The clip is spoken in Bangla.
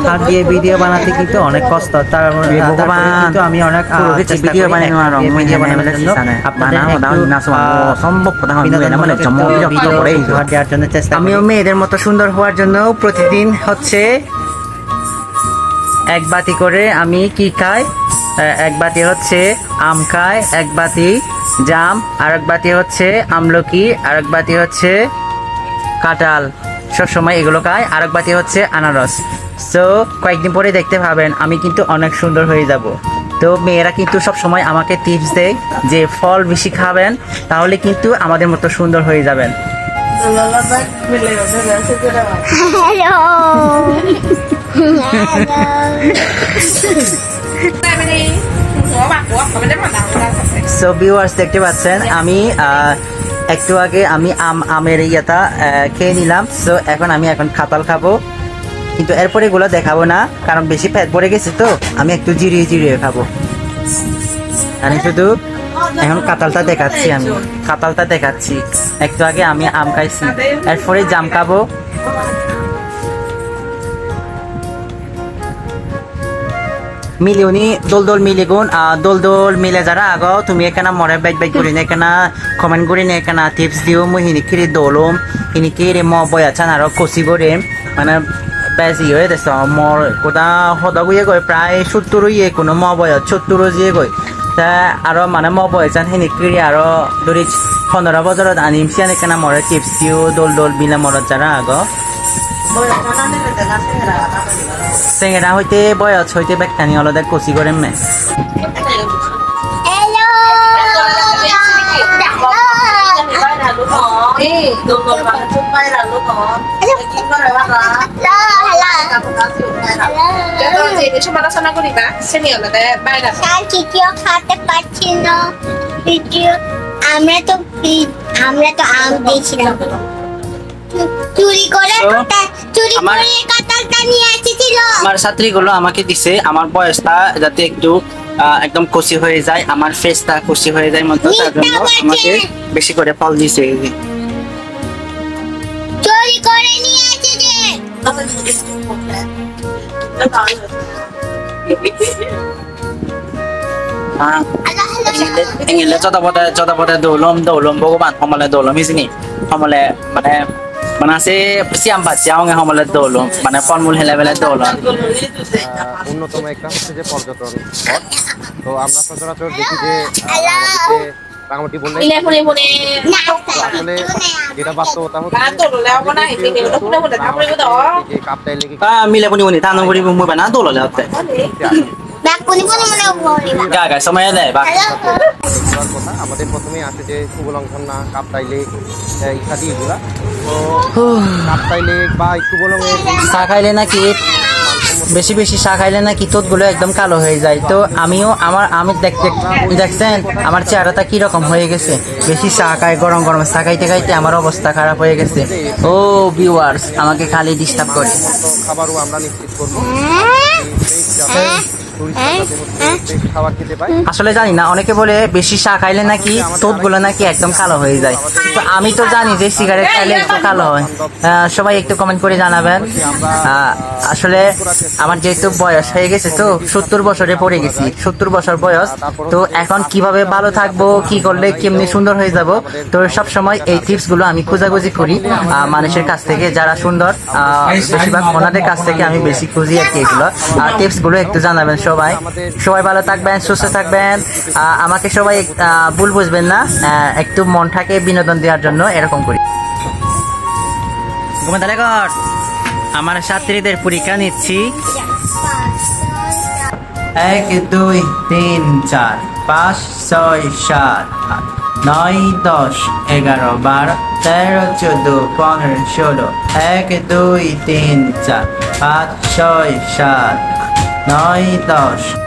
হাত দিয়ে ভিডিও বানাতে কিন্তু অনেক কষ্ট, কিন্তু আমি অনেক ভিডিও বানানোর জন্য আপনাদের দেওয়ার জন্য চেষ্টা করি। আমিও মেয়েদের মতো সুন্দর হওয়ার জন্য প্রতিদিন হচ্ছে এক বাটি করে আমি কি খাই, এক বাটি হচ্ছে আম খাই, এক বাটি জাম, আর এক বাটি হচ্ছে আমলকি, আর এক বাটি হচ্ছে কাঁঠাল, সবসময় এগুলো খাই, আর এক বাটি হচ্ছে আনারস। সো কয়েকদিন পরে দেখতে পাবেন আমি কিন্তু অনেক সুন্দর হয়ে যাব। তো মেয়েরা কিন্তু সবসময় আমাকে টিপস দেয় যে ফল বেশি খাবেন, তাহলে কিন্তু আমাদের মতো সুন্দর হয়ে যাবেন। সো ভিউয়ার্স দেখতে পাচ্ছেন আমি একটু আগে আমি আমের ইয়েটা খেয়ে নিলাম। সো এখন কাঁঠাল খাবো, কিন্তু এরপরে এগুলো দেখাবো না কারণ বেশি ফ্যাট পড়ে গেছে, তো আমি একটু জিরিয়ে খাবো। আমি শুধু এখন কাঁঠালটা দেখাচ্ছি। একটু আগে আমি আম খাইছি, এরপরে জাম খাবো। মিলিউনি দোল মিলিগুন দোল মিলে যারা আগো তুমি এখানে মরে বাইক করি না, এখানে কমেন্ট করি না, এখানে টিপস দিও মুই হিনিকিরি দোলম হিনিকিরি ম বয়াচান আর কষি করে মানে বেশি হয়ে দেখছ মর কোথা সদাগুয়ে গৈ প্রায় 70 ইয়ে কোনো ম বয়স 70 জিয়ে গৈ তা আর মানে ম বয়াচান হিনিকিরি আর ধরি 15 বছৰত আনিম সিয়ান এখানে মরে টিপস দিও দোল মিলে মরত যারা আগো চেঙেরা হইতে বয়স হইতে বেকানি আলাদা কষি করে মে আমরা তো আম দিয়েছিলাম চুরি করে কাঁঠালটা নিয়ে এসেছিল। আমার ছাত্রীগুলো আমাকে দিছে আমার বয়সটা যাতে একটু একদম কষি হয়ে যায়, আমার ফেসটা কষি হয়ে যায় মতো, তার জন্য আমাকে বেশি করে ফল দিছে। চুরি করে নিয়ে এসেছে। এঙ্গেলে যতপদে দৌলম ভগবান সমলে দৌলম ইসনি সমলে মানে মানে আছে সিয়াম পাচ্ছি আমাকে সমলে দৌলম মানে ফলমূল হেলে বেলে দৌলম। অন্যতম একটা হচ্ছে যে পর্যটন স্পট। তো আমরা সচরাচর দেখি যে রাঙামাটি বললে আসলে যেটা বাস্তবতা হচ্ছে মিলে পুনি পুনি তানো পুনি মুই বানা দৌললে হচ্ছে গা সময় দেয় বা কথা আমাদের প্রথমেই আসে যে সুবলংঘন্না কাপ্তাই লেক ইত্যাদি এগুলা। তো কাপ্তাই লেক বা সুবলংয়ের চা খাইলে নাকি বেশি চা খাইলে নাকি তোতগুলো একদম কালো হয়ে যায়। তো আমি দেখছেন আমার চেহারাটা কিরকম হয়ে গেছে, বেশি চা খাই গরম চা খাইতে আমার অবস্থা খারাপ হয়ে গেছে। ও ভিউয়ার্স আমাকে খালি ডিস্টার্ব করে। খাবারও আমরা নিশ্চিত করবো আসলে জানি না, অনেকে বলে বেশি চা খাইলে নাকি তোতগুলো নাকি একদম কালো হয়ে যায়, তো আমি তো জানি যে সিগারেট খাইলে একটু কালো হয়। সবাই একটু কমেন্ট করে জানাবেন। আসলে আমার যেহেতু বয়স হয়ে গেছে, তো 70 বছরে পড়ে গেছি, 70 বছর বয়স। তো এখন কিভাবে ভালো থাকবো, কি করলে কেমনি সুন্দর হয়ে যাব, তো সব সময় এই টিপস গুলো আমি খোঁজাখুঁজি করি মানুষের কাছ থেকে যারা সুন্দর, বেশিরভাগ ওনাদের কাছ থেকে আমি বেশি খুঁজি আর কি। এগুলো টিপস গুলো একটু জানাবেন। সবাই ভালো থাকবেন, সুস্থ থাকবেন। আমাকে সবাই ভুল বুঝবেন না, একটু মনটাকে বিনোদন দেওয়ার জন্য এরকম করি। আমার ছাত্রীদের পরীক্ষা নিচ্ছি। 1 2 3 4 5 6 7 8 9 10 11 12 13 14 15 16 1 2 3 4 5 6 7 9 10